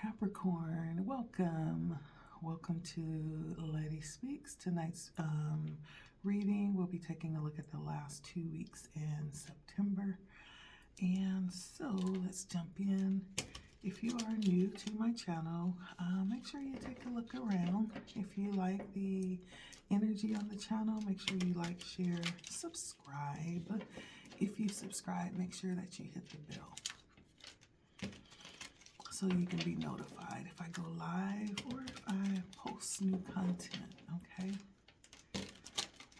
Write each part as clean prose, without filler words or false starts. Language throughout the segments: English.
Capricorn, welcome. Welcome to LettiSpeaks. Tonight's reading, we'll be taking a look at the last 2 weeks in September. And so let's jump in. If you are new to my channel, make sure you take a look around. If you like the energy on the channel, make sure you like, share, subscribe. If you subscribe, make sure that you hit the bell, so you can be notified if I go live or if I post new content, okay?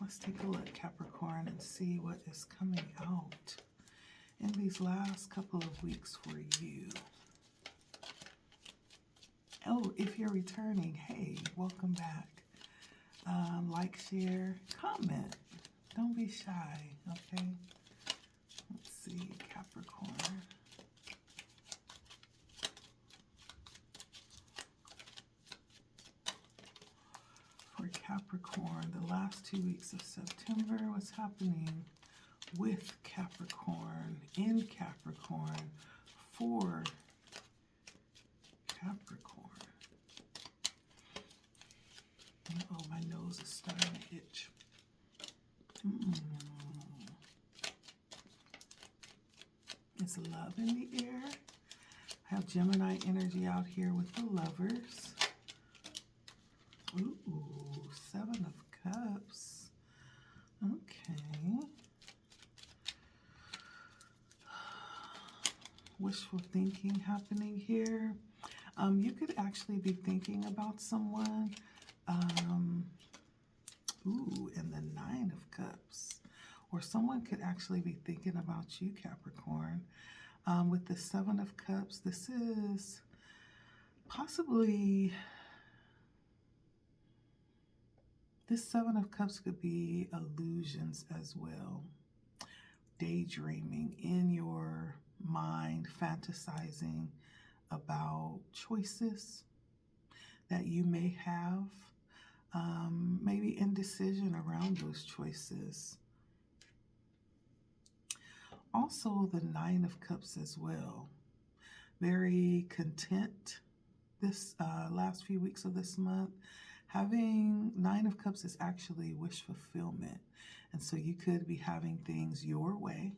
Let's take a look, Capricorn, and see what is coming out in these last couple of weeks for you. Oh, if you're returning, hey, welcome back. Like, share, comment. Don't be shy, okay? Let's see, Capricorn. Capricorn, the last 2 weeks of September, what's happening with Capricorn, in Capricorn, for Capricorn. Oh, my nose is starting to itch. It's love in the air. I have Gemini energy out here with the Lovers. Ooh, Seven of Cups. Okay. Wishful thinking happening here. You could actually be thinking about someone. And the Nine of Cups. Or someone could actually be thinking about you, Capricorn. With the Seven of Cups, this is possibly... This Seven of Cups could be illusions as well. Daydreaming in your mind, fantasizing about choices that you may have. Maybe indecision around those choices. Also, the Nine of Cups as well. Very content this last few weeks of this month. Having Nine of Cups is actually wish fulfillment. And so you could be having things your way,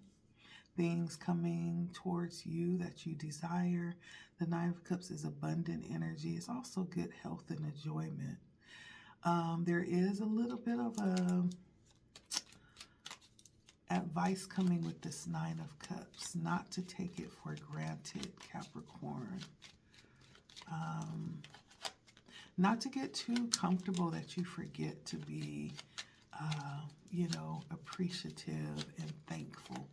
things coming towards you that you desire. The Nine of Cups is abundant energy. It's also good health and enjoyment. There is a little bit of advice coming with this Nine of Cups, not to take it for granted, Capricorn. Not to get too comfortable that you forget to be, appreciative and thankful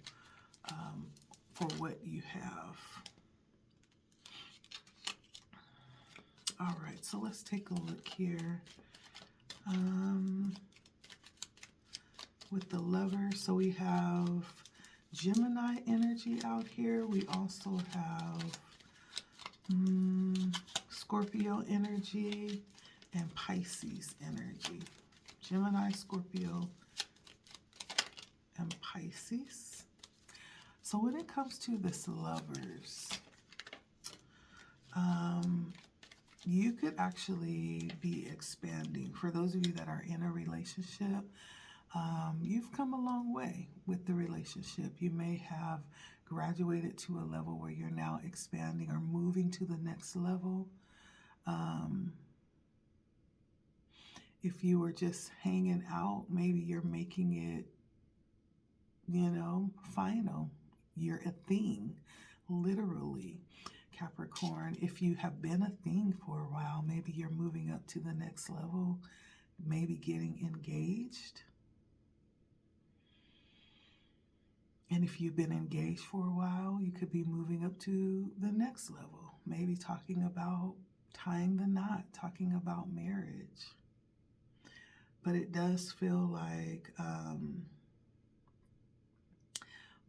for what you have. All right, so let's take a look here. With the Lovers, so we have Gemini energy out here. We also have Scorpio energy and Pisces energy. Gemini, Scorpio, and Pisces. So when it comes to this Lovers, you could actually be expanding. For those of you that are in a relationship, you've come a long way with the relationship. You may have graduated to a level where you're now expanding or moving to the next level. If you were just hanging out, maybe you're making it, final. You're a thing, literally, Capricorn. If you have been a thing for a while, maybe you're moving up to the next level, maybe getting engaged. And if you've been engaged for a while, you could be moving up to the next level, maybe talking about tying the knot, talking about marriage. But it does feel like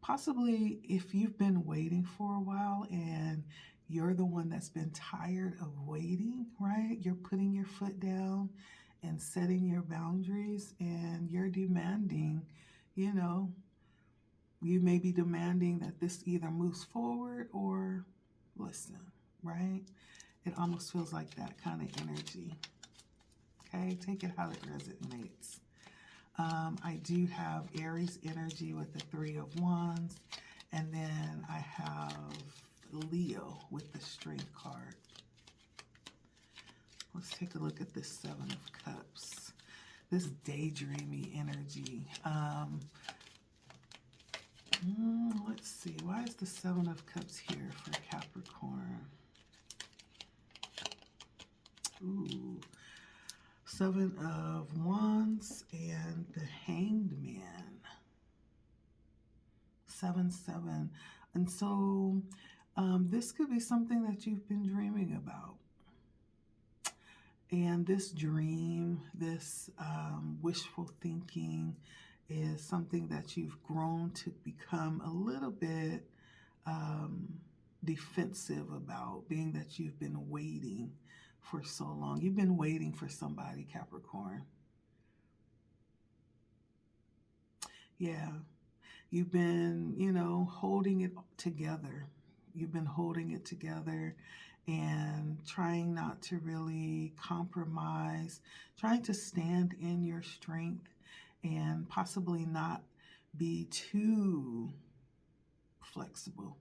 possibly if you've been waiting for a while and you're the one that's been tired of waiting, right? You're putting your foot down and setting your boundaries, and you're demanding, you may be demanding that this either moves forward or listen, right? It almost feels like that kind of energy. Okay, take it how it resonates. I do have Aries energy with the Three of Wands, and then I have Leo with the Strength card. Let's take a look at this Seven of Cups. This daydreamy energy. Let's see, why is the Seven of Cups here for Capricorn? Ooh, Seven of Wands and the Hanged Man. 7-7. And so this could be something that you've been dreaming about. And this dream, this wishful thinking is something that you've grown to become a little bit defensive about, being that you've been waiting for so long. You've been waiting for somebody, Capricorn. Yeah, you've been, you know, holding it together. You've been holding it together and trying not to really compromise, trying to stand in your strength and possibly not be too flexible,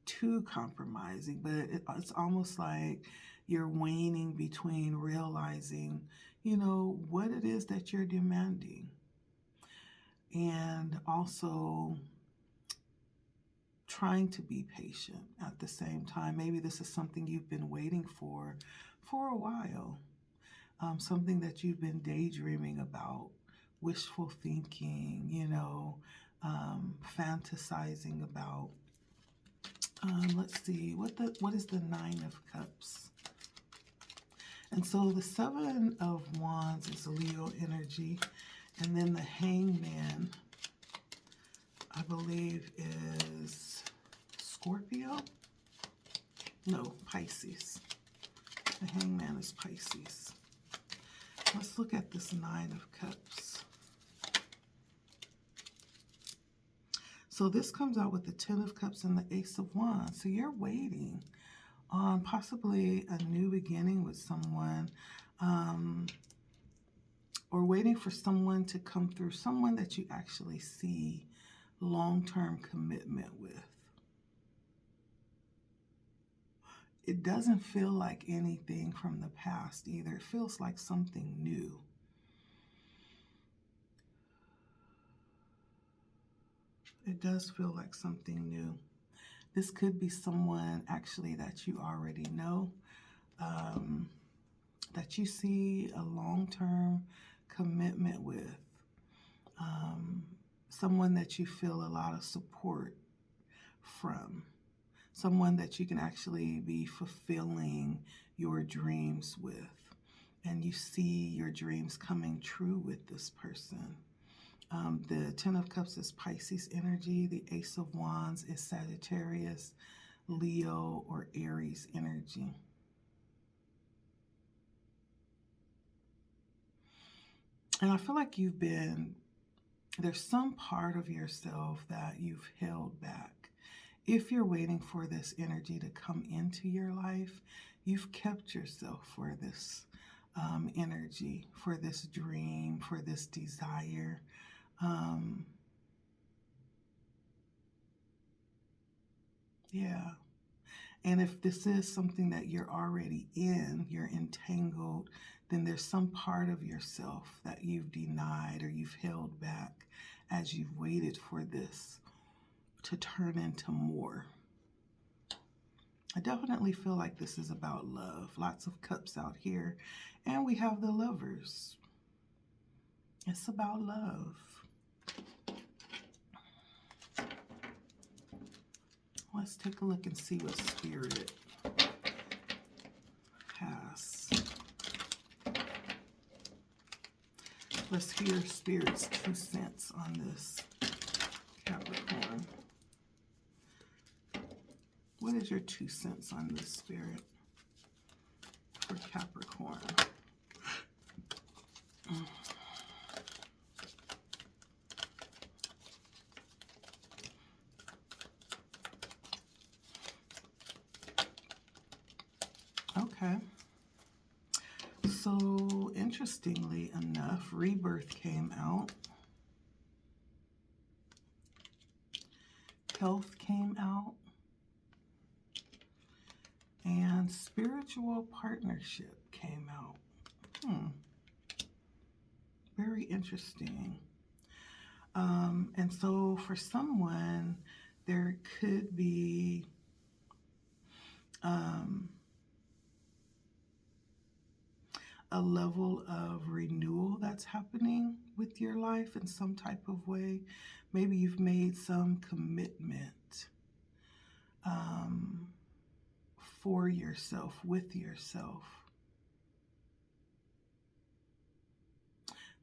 too compromising. But it's almost like you're waning between realizing, you know, what it is that you're demanding, and also trying to be patient at the same time. Maybe this is something you've been waiting for a while, something that you've been daydreaming about, wishful thinking, you know, fantasizing about. Let's see, what is the Nine of Cups? And so the Seven of Wands is Leo energy, and then the Hangman, I believe, is Scorpio? No, Pisces. The Hangman is Pisces. Let's look at this Nine of Cups. So this comes out with the Ten of Cups and the Ace of Wands. So you're waiting on possibly a new beginning with someone, or waiting for someone to come through, someone that you actually see long-term commitment with. It doesn't feel like anything from the past either. It feels like something new. It does feel like something new. This could be someone actually that you already know, that you see a long-term commitment with, someone that you feel a lot of support from, someone that you can actually be fulfilling your dreams with, and you see your dreams coming true with this person. The Ten of Cups is Pisces energy. The Ace of Wands is Sagittarius, Leo, or Aries energy. And I feel like there's some part of yourself that you've held back. If you're waiting for this energy to come into your life, you've kept yourself for this energy, for this dream, for this desire. Yeah. And if this is something that you're already in, you're entangled, then there's some part of yourself that you've denied or you've held back as you've waited for this to turn into more. I definitely feel like this is about love. Lots of cups out here. And we have the Lovers. It's about love. Let's take a look and see what Spirit has. Let's hear Spirit's 2 cents on this, Capricorn. What is your 2 cents on this, Spirit, for Capricorn? Okay. Okay. So, interestingly enough, rebirth came out. Health came out. And spiritual partnership came out. Very interesting. And so for someone, there could be a level of renewal that's happening with your life in some type of way. Maybe you've made some commitment for yourself, with yourself.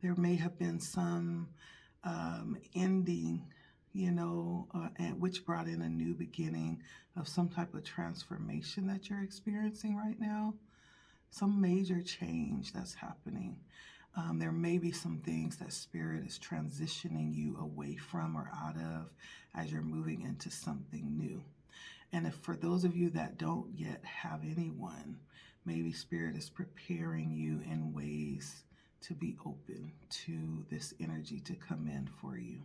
There may have been some ending, and which brought in a new beginning of some type of transformation that you're experiencing right now. Some major change that's happening. There may be some things that Spirit is transitioning you away from or out of as you're moving into something new. And if for those of you that don't yet have anyone, maybe Spirit is preparing you in ways to be open to this energy to come in for you.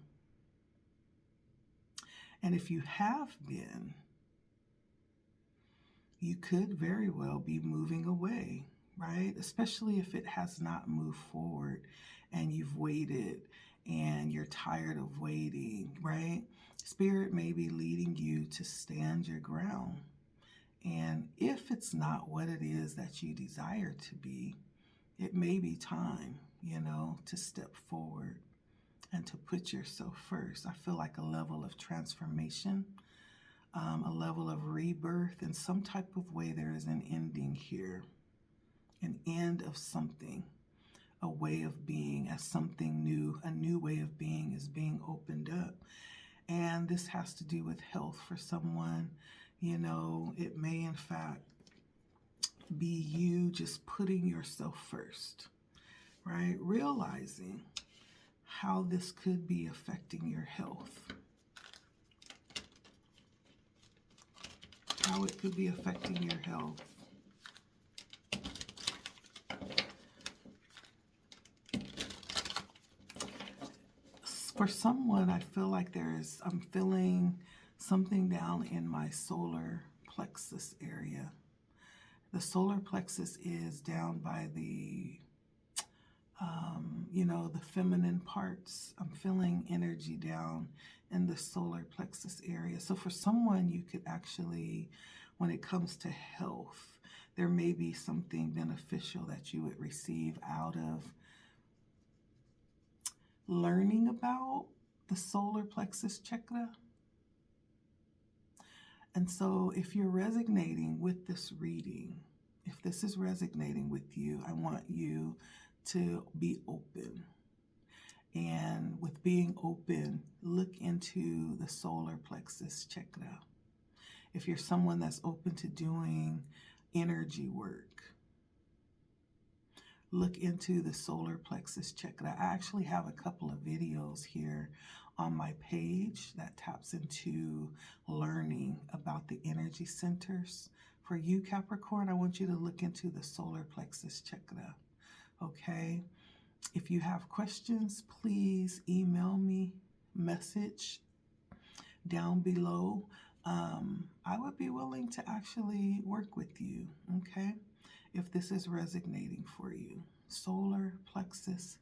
And if you have been, you could very well be moving away, right? Especially if it has not moved forward and you've waited and you're tired of waiting, right? Spirit may be leading you to stand your ground. And if it's not what it is that you desire to be, it may be time, to step forward and to put yourself first. I feel like a level of transformation, a level of rebirth. In some type of way, there is an ending here, an end of something, a way of being as something new, a new way of being is being opened up. And this has to do with health for someone. It may in fact be you just putting yourself first, right? Realizing how this could be affecting your health. How it could be affecting your health. For someone, I feel like I'm feeling something down in my solar plexus area. The solar plexus is down by the the feminine parts. I'm feeling energy down in the solar plexus area. So for someone, you could actually, when it comes to health, there may be something beneficial that you would receive out of learning about the solar plexus chakra. And so if you're resonating with this reading, if this is resonating with you, I want you to be open. And with being open, look into the solar plexus chakra. If you're someone that's open to doing energy work, look into the solar plexus chakra. I actually have a couple of videos here on my page that taps into learning about the energy centers. For you, Capricorn, I want you to look into the solar plexus chakra, okay? If you have questions, please email me, message down below. I would be willing to actually work with you, okay? If this is resonating for you. Solar plexus,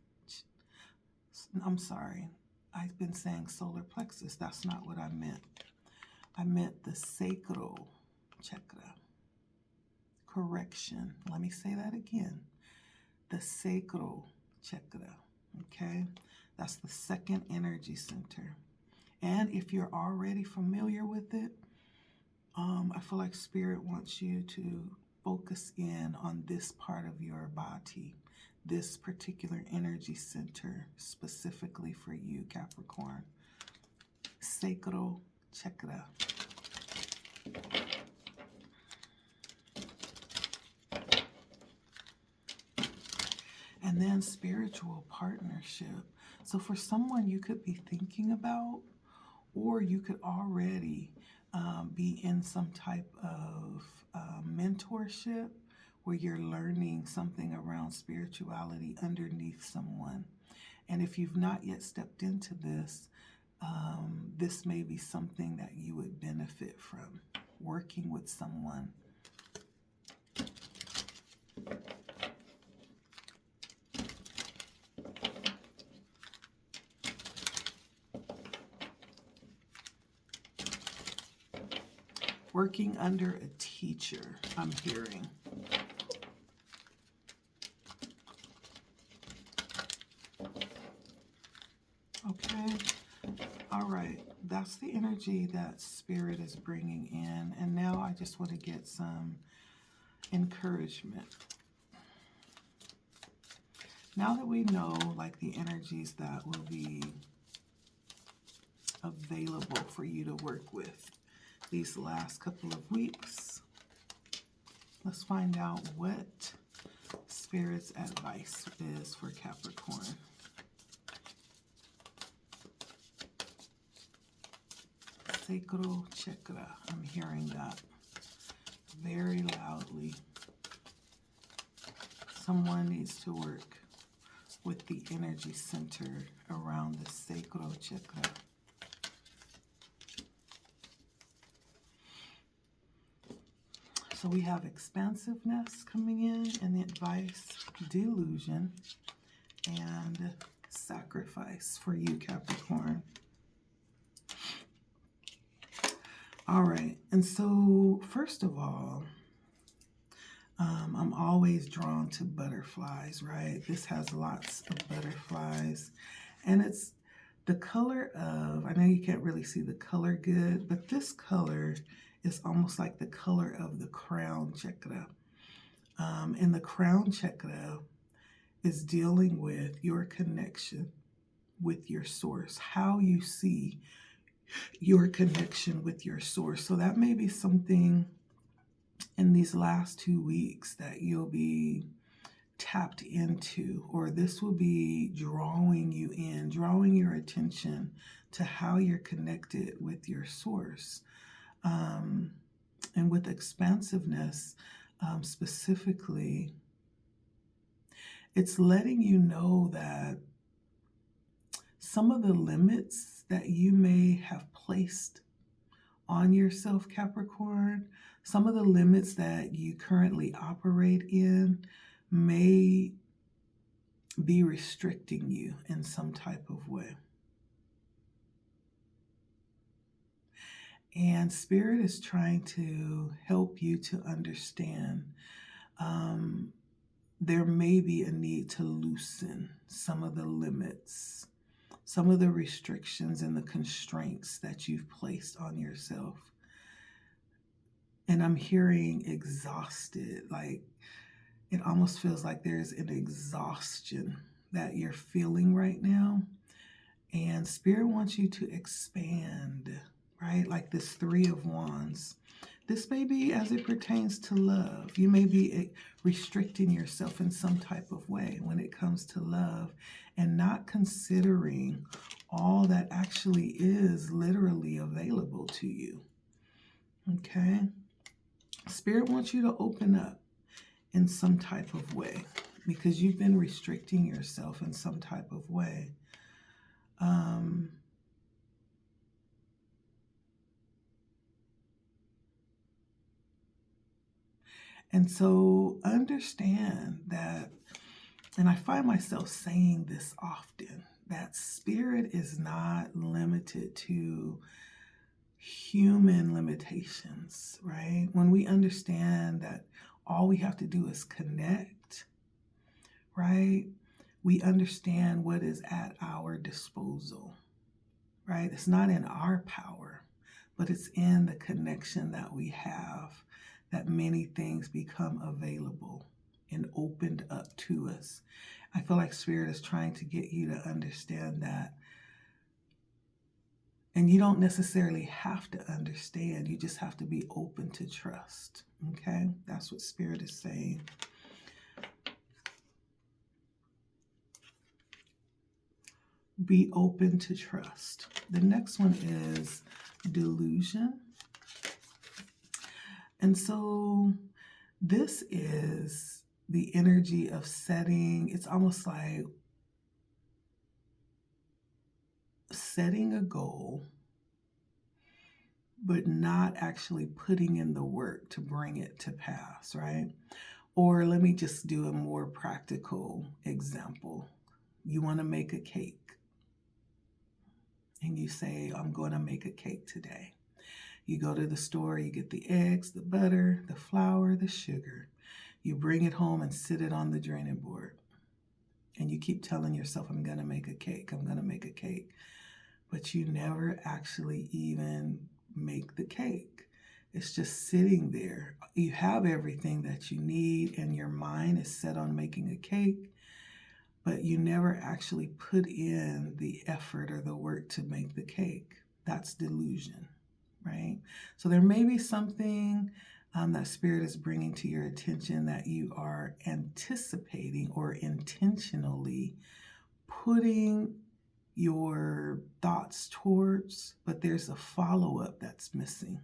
I'm sorry, I've been saying solar plexus. That's not what I meant. I meant the sacral chakra. Correction. Let me say that again. The sacral chakra, okay? That's the second energy center. And if you're already familiar with it, I feel like Spirit wants you to focus in on this part of your body, this particular energy center, specifically for you, Capricorn. Sacral chakra. And then spiritual partnership. So for someone you could be thinking about, or you could already be in some type of mentorship where you're learning something around spirituality underneath someone. And if you've not yet stepped into this, this may be something that you would benefit from, working with someone. Working under a teacher, I'm hearing. Okay. All right. That's the energy that Spirit is bringing in. And now I just want to get some encouragement. Now that we know, like, the energies that will be available for you to work with these last couple of weeks, let's find out what Spirit's advice is for Capricorn. Sacral chakra. I'm hearing that very loudly. Someone needs to work with the energy center around the sacral chakra. So we have expansiveness coming in the advice, delusion, and sacrifice for you, Capricorn. All right, and so first of all, I'm always drawn to butterflies, right? This has lots of butterflies, and it's the color of, I know you can't really see the color good, but this color is almost like the color of the crown chakra. And the crown chakra is dealing with your connection with your source, how you see your connection with your source. So that may be something in these last 2 weeks that you'll be tapped into, or this will be drawing you in, drawing your attention to how you're connected with your source. And with expansiveness, specifically, it's letting you know that some of the limits that you may have placed on yourself, Capricorn, some of the limits that you currently operate in may be restricting you in some type of way. And Spirit is trying to help you to understand there may be a need to loosen some of the limits, some of the restrictions and the constraints that you've placed on yourself. And I'm hearing exhausted, like it almost feels like there's an exhaustion that you're feeling right now. And Spirit wants you to expand, right? Like this 3 of Wands. This may be as it pertains to love. You may be restricting yourself in some type of way when it comes to love and not considering all that actually is literally available to you. Okay? Spirit wants you to open up in some type of way because you've been restricting yourself in some type of way. And so understand that, and I find myself saying this often, that Spirit is not limited to human limitations, right? When we understand that all we have to do is connect, right? We understand what is at our disposal, right? It's not in our power, but it's in the connection that we have that many things become available and opened up to us. I feel like Spirit is trying to get you to understand that. And you don't necessarily have to understand. You just have to be open to trust. Okay? That's what Spirit is saying. Be open to trust. The next one is delusion. And so This is the energy of setting. It's almost like setting a goal, but not actually putting in the work to bring it to pass, right? Or let me just do a more practical example. You want to make a cake, and you say, I'm going to make a cake today. You go to the store, you get the eggs, the butter, the flour, the sugar. You bring it home and sit it on the draining board. And you keep telling yourself, I'm going to make a cake, I'm going to make a cake. But you never actually even make the cake. It's just sitting there. You have everything that you need, and your mind is set on making a cake, but you never actually put in the effort or the work to make the cake. That's delusion, right? So there may be something that Spirit is bringing to your attention that you are anticipating or intentionally putting your thoughts towards, but there's a follow-up that's missing.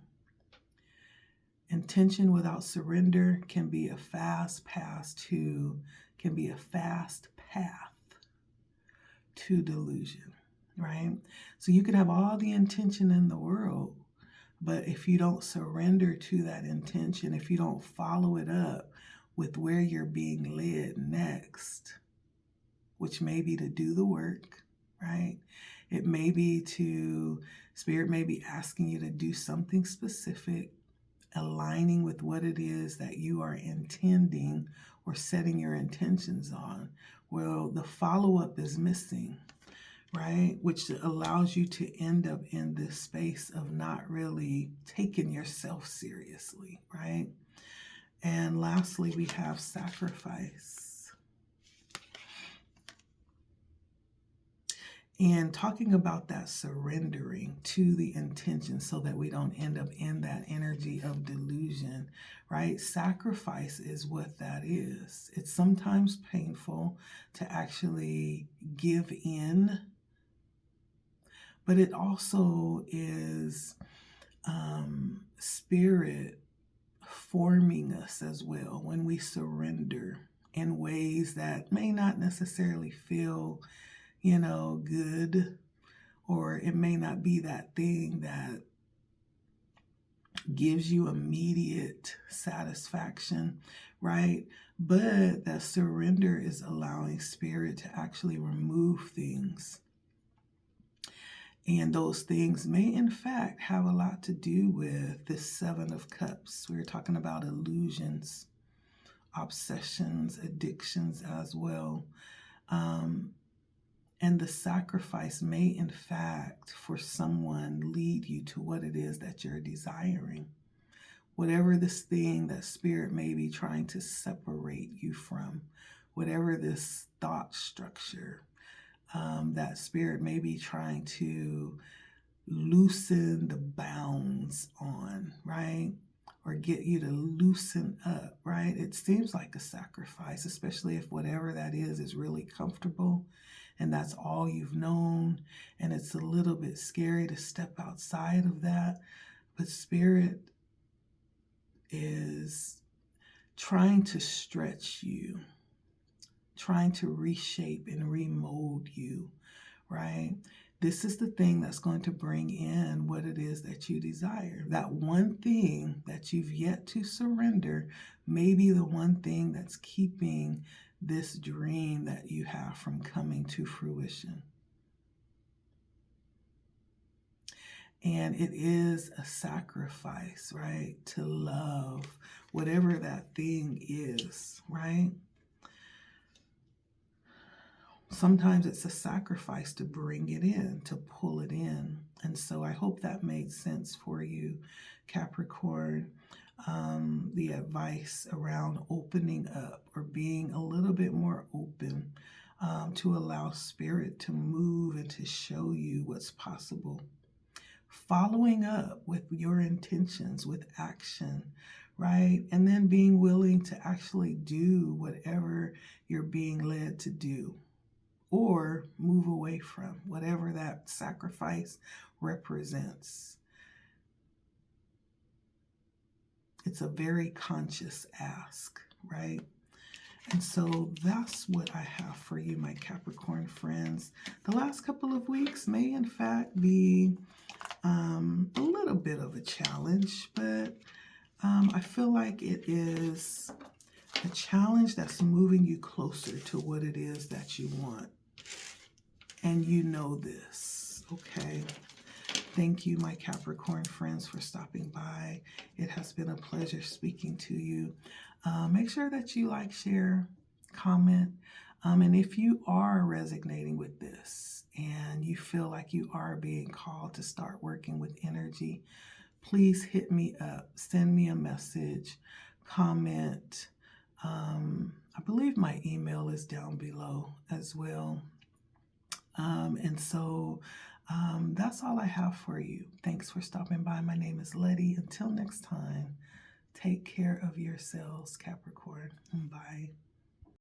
Intention without surrender can be a fast path to delusion, right? So you can have all the intention in the world, but if you don't surrender to that intention, if you don't follow it up with where you're being led next, which may be to do the work, right? It may be Spirit may be asking you to do something specific, aligning with what it is that you are intending or setting your intentions on. Well, the follow-up is missing, right? Which allows you to end up in this space of not really taking yourself seriously, right? And lastly, we have sacrifice. And talking about that surrendering to the intention so that we don't end up in that energy of delusion, right? Sacrifice is what that is. It's sometimes painful to actually give in, but it also is Spirit forming us as well when we surrender in ways that may not necessarily feel good, or it may not be that thing that gives you immediate satisfaction, right? But that surrender is allowing Spirit to actually remove things. And those things may, in fact, have a lot to do with this Seven of Cups. We were talking about illusions, obsessions, addictions as well. And the sacrifice may, in fact, for someone lead you to what it is that you're desiring. Whatever this thing that Spirit may be trying to separate you from, whatever this thought structure that Spirit may be trying to loosen the bounds on, right? Or get you to loosen up, right? It seems like a sacrifice, especially if whatever that is really comfortable and that's all you've known, and it's a little bit scary to step outside of that. But Spirit is trying to stretch you, trying to reshape and remold you, right? This is the thing that's going to bring in what it is that you desire. That one thing that you've yet to surrender may be the one thing that's keeping this dream that you have from coming to fruition. And it is a sacrifice, right? To love whatever that thing is, right? Sometimes it's a sacrifice to bring it in, to pull it in. And so I hope that made sense for you, Capricorn. The advice around opening up or being a little bit more open to allow Spirit to move and to show you what's possible. Following up with your intentions, with action, right? And then being willing to actually do whatever you're being led to do, or move away from whatever that sacrifice represents. It's a very conscious ask, right? And so that's what I have for you, my Capricorn friends. The last couple of weeks may, in fact, be a little bit of a challenge, but I feel like it is a challenge that's moving you closer to what it is that you want. And you know this, okay? Thank you, my Capricorn friends, for stopping by. It has been a pleasure speaking to you. Make sure that you like, share, comment. And if you are resonating with this and you feel like you are being called to start working with energy, please hit me up, send me a message, comment. I believe my email is down below as well. That's all I have for you. Thanks for stopping by. My name is Letty. Until next time, take care of yourselves, Capricorn. Bye.